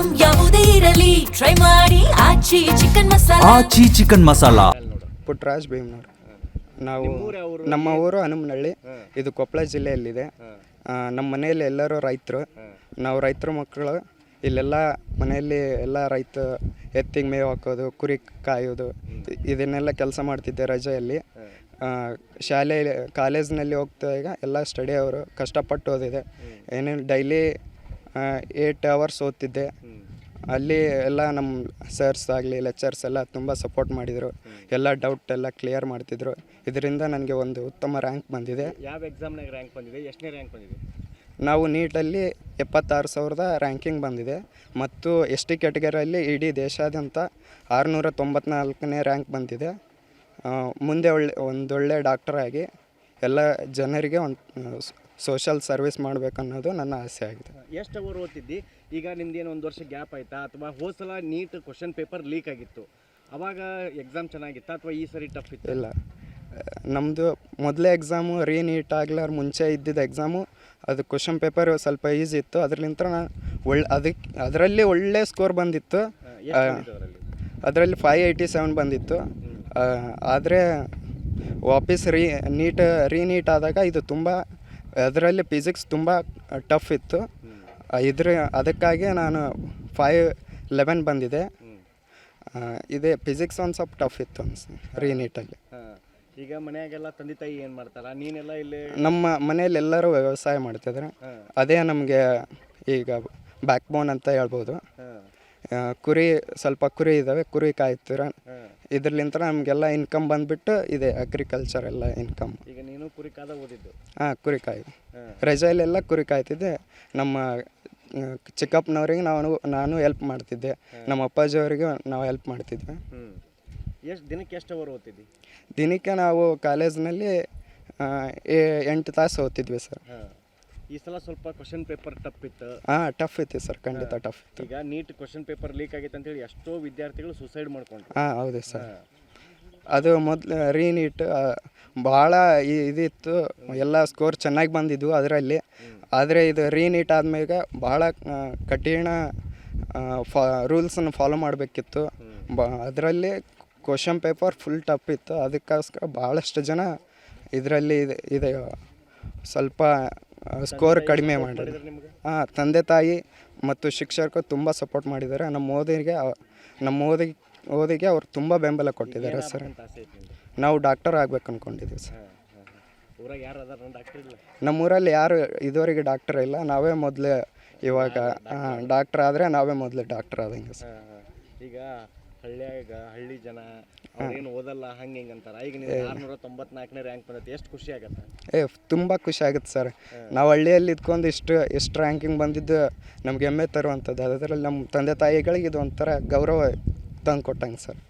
Item ಯಾವುದೇ ಇರಲಿ try ಮಾಡಿ ಆಚಿ ಚಿಕನ್ ಮಸಾಲಾ. ಪುಟ್ಟರಾಜ್ ಭೀಮ್ನವ್ರು. ನಾವು ನಮ್ಮ ಊರು ಹನುಮನಹಳ್ಳಿ, ಇದು ಕೊಪ್ಪಳ ಜಿಲ್ಲೆಯಲ್ಲಿದೆ. ನಮ್ಮ ಮನೆಯಲ್ಲಿ ಎಲ್ಲರೂ ರೈತರು, ನಾವು ರೈತರ ಮಕ್ಕಳು. ಇಲ್ಲೆಲ್ಲ ಮನೆಯಲ್ಲಿ ಎಲ್ಲ ರೈತ ಎತ್ತಿಗೆ ಮೇವು ಹಾಕೋದು, ಕುರಿ ಕಾಯೋದು, ಇದನ್ನೆಲ್ಲ ಕೆಲಸ ಮಾಡ್ತಿದ್ದೆ ರಜೆಯಲ್ಲಿ. ಕಾಲೇಜ್ನಲ್ಲಿ ಹೋಗ್ತಾಗ ಎಲ್ಲ ಸ್ಟಡಿ ಅವರು ಕಷ್ಟಪಟ್ಟು ಓದಿದೆ. ಏನೇನು ಡೈಲಿ 8 hours ಓದ್ತಿದ್ದೆ. ಅಲ್ಲಿ ಎಲ್ಲ ನಮ್ಮ ಸರ್ಸ್ ಆಗಲಿ ಲೆಕ್ಚರ್ಸ್ ಎಲ್ಲ ತುಂಬ ಸಪೋರ್ಟ್ ಮಾಡಿದರು. ಎಲ್ಲ ಡೌಟ್ ಎಲ್ಲ ಕ್ಲಿಯರ್ ಮಾಡ್ತಿದ್ರು. ಇದರಿಂದ ನನಗೆ ಒಂದು ಉತ್ತಮ ರ್ಯಾಂಕ್ ಬಂದಿದೆ. ಯಾವ ಎಕ್ಸಾಮ್ನಾಗ ರ್ಯಾಂಕ್ ಬಂದಿದೆ? ಎಷ್ಟನೇ ರ್ಯಾಂಕ್ ಬಂದಿದೆ? ನಾವು ನೀಟಲ್ಲಿ 76,000 ರ್ಯಾಂಕಿಂಗ್ ಬಂದಿದೆ. ಮತ್ತು ST ಕ್ಯಾಟಗರಿಯಲ್ಲಿ ಇಡೀ ದೇಶಾದ್ಯಂತ 694ನೇ ರ್ಯಾಂಕ್ ಬಂದಿದೆ. ಮುಂದೆ ಒಂದೊಳ್ಳೆ ಡಾಕ್ಟರಾಗಿ ಎಲ್ಲ ಜನರಿಗೆ ಒಂದು ಸೋಷಲ್ ಸರ್ವಿಸ್ ಮಾಡಬೇಕನ್ನೋದು ನನ್ನ ಆಸೆ ಆಗಿದೆ. ಎಷ್ಟು ಅವರ್ ಓದ್ತಿದ್ದಿ? ಈಗ ನಿಮ್ದೇನು 1 ವರ್ಷ ಗ್ಯಾಪ್ ಆಯಿತಾ, ಅಥವಾ ಹೋದ ಸಲ ನೀಟ್ ಕ್ವಶನ್ ಪೇಪರ್ ಲೀಕ್ ಆಗಿತ್ತು, ಅವಾಗ ಎಕ್ಸಾಮ್ ಚೆನ್ನಾಗಿತ್ತಾ ಅಥವಾ ಈ ಸರಿ ಟಫ್ ಇತ್ತು? ಇಲ್ಲ, ನಮ್ಮದು ಮೊದಲೇ ಎಕ್ಸಾಮು ನೀಟ್ ಆಗ್ಲಾರ ಮುಂಚೆ ಇದ್ದಿದ್ದ ಎಕ್ಸಾಮು, ಅದು ಕ್ವಶನ್ ಪೇಪರ್ ಸ್ವಲ್ಪ ಈಸಿ ಇತ್ತು. ಅದರಿಂದ ನಾನು ಅದರಲ್ಲಿ ಒಳ್ಳೆ ಸ್ಕೋರ್ ಬಂದಿತ್ತು. ಅದರಲ್ಲಿ 587 ಬಂದಿತ್ತು. ಆದರೆ ವಾಪಸ್ ನೀಟ್ ಆದಾಗ ಇದು ತುಂಬ, ಅದರಲ್ಲಿ ಫಿಸಿಕ್ಸ್ ತುಂಬ ಟಫ್ ಇತ್ತು. ಅದಕ್ಕಾಗಿ ನಾನು 511 ಬಂದಿದೆ. ಇದೇ ಫಿಸಿಕ್ಸ್ ಒಂದು ಸ್ವಲ್ಪ ಟಫ್ ಇತ್ತು ನೀಟಲ್ಲಿ. ಈಗ ಮನೆಯಾಗೆಲ್ಲ ತಂದೆ ತಾಯಿ ಏನು ಮಾಡ್ತಾರ? ನೀನೆಲ್ಲ ಇಲ್ಲಿ ನಮ್ಮ ಮನೆಯಲ್ಲಿ ಎಲ್ಲರೂ ವ್ಯವಸಾಯ ಮಾಡ್ತಿದ್ದಾರೆ. ಅದೇ ನಮಗೆ ಈಗ ಬ್ಯಾಕ್ ಬೋನ್ ಅಂತ ಹೇಳ್ಬೋದು. ಸ್ವಲ್ಪ ಕುರಿ ಇದ್ದಾವೆ, ಕುರಿ ಕಾಯ್ತೀರ. ಇದರ್ಲಿಂತ ನಮಗೆಲ್ಲ ಇನ್ಕಮ್ ಬಂದುಬಿಟ್ಟು ಇದೆ, ಅಗ್ರಿಕಲ್ಚರ್ ಎಲ್ಲ ಇನ್ಕಮ್. ಈಗ ನೀನು ಕುರಿ ಕಾದ ಓದಿದ್ದು? ಕುರಿ ಕಾಯಿ ರಜೆಯಲ್ಲೆಲ್ಲ ಕುರಿ ಕಾಯ್ತಿದ್ದೆ. ನಮ್ಮ ಚಿಕ್ಕಪ್ಪನವ್ರಿಗೆ ನಾನು ಹೆಲ್ಪ್ ಮಾಡ್ತಿದ್ದೆ. ನಮ್ಮ ಅಪ್ಪಾಜಿಯವರಿಗೆ ನಾವು ಹೆಲ್ಪ್ ಮಾಡ್ತಿದ್ವಿ. ದಿನಕ್ಕೆ ಎಷ್ಟು ಅವರ್ ಓದ್ತಿದ್ವಿ? ದಿನಕ್ಕೆ ನಾವು ಕಾಲೇಜ್ನಲ್ಲಿ 8 ತಾಸು ಓದ್ತಿದ್ವಿ ಸರ್. ಈ ಸಲ ಸ್ವಲ್ಪ ಕ್ವಶನ್ ಪೇಪರ್ ಟಫ್ ಇತ್ತು? ಟಫ್ ಇತ್ತು ಸರ್, ಖಂಡಿತ ಟಫ್ ಇತ್ತು. ಈಗ ನೀಟ್ ಕ್ವಶನ್ ಪೇಪರ್ ಲೀಕ್ ಆಗಿತ್ತು ಅಂತೇಳಿ ಎಷ್ಟೋ ವಿದ್ಯಾರ್ಥಿಗಳು ಸುಸೈಡ್ ಮಾಡ್ಕೊಂಡ್ರು. ಹೌದು ಸರ್. ಅದು ಮೊದಲು ನೀಟ್ ಭಾಳ ಇದಿತ್ತು, ಎಲ್ಲ ಸ್ಕೋರ್ ಚೆನ್ನಾಗಿ ಬಂದಿದ್ವು ಅದರಲ್ಲಿ. ಆದರೆ ಇದು ನೀಟ್ ಆದಮೇಲೆ ಭಾಳ ಕಠಿಣ ರೂಲ್ಸನ್ನು ಫಾಲೋ ಮಾಡಬೇಕಿತ್ತು. ಅದರಲ್ಲಿ ಕ್ವಶನ್ ಪೇಪರ್ ಫುಲ್ ಟಫ್ ಇತ್ತು. ಅದಕ್ಕೋಸ್ಕರ ಭಾಳಷ್ಟು ಜನ ಇದರಲ್ಲಿ ಇದೆ ಸ್ವಲ್ಪ ಸ್ಕೋರ್ ಕಡಿಮೆ ಮಾಡಿದ್ರು. ತಂದೆ ತಾಯಿ ಮತ್ತು ಶಿಕ್ಷಕರು ತುಂಬ ಸಪೋರ್ಟ್ ಮಾಡಿದ್ದಾರೆ. ನಮ್ಮ ಓದಿಗೆ ಅವ್ರು ತುಂಬ ಬೆಂಬಲ ಕೊಟ್ಟಿದ್ದಾರೆ ಸರ್. ನಾವು ಡಾಕ್ಟರ್ ಆಗ್ಬೇಕು ಅಂದ್ಕೊಂಡಿದ್ದೀವಿ ಸರ್. ನಮ್ಮೂರಲ್ಲಿ ಯಾರು ಇದುವರೆಗೆ ಡಾಕ್ಟರ್ ಇಲ್ಲ. ನಾವೇ ಮೊದಲೇ ಇವಾಗ ಡಾಕ್ಟರ್ ಆದರೆ ನಾವೇ ಮೊದಲೇ ಡಾಕ್ಟರ್ ಆದಂಗೆ ಸರ್. ಈಗ ಹಳ್ಳಿ ಜನ ಏನು ಓದಲ್ಲ ಹಂಗೆ ಅಂತಾರೆ. ಈಗ ನೀವು 694ನೇ ರ್ಯಾಂಕ್ ಬಂದೈತೆ, ಎಷ್ಟು ಖುಷಿ ಆಗುತ್ತೆ? ತುಂಬ ಖುಷಿ ಆಗುತ್ತೆ ಸರ್. ನಾವು ಹಳ್ಳಿಯಲ್ಲಿ ಇದ್ಕೊಂಡು ಎಷ್ಟು ರ್ಯಾಂಕಿಂಗ್ ಬಂದಿದ್ದು ನಮ್ಗೆ ಹೆಮ್ಮೆ ತರುವಂಥದ್ದು. ಅದರಲ್ಲಿ ನಮ್ಮ ತಂದೆ ತಾಯಿಗಳಿಗೆ ಇದು ಒಂಥರ ಗೌರವ ತಂದು ಕೊಟ್ಟಂಗೆ ಸರ್.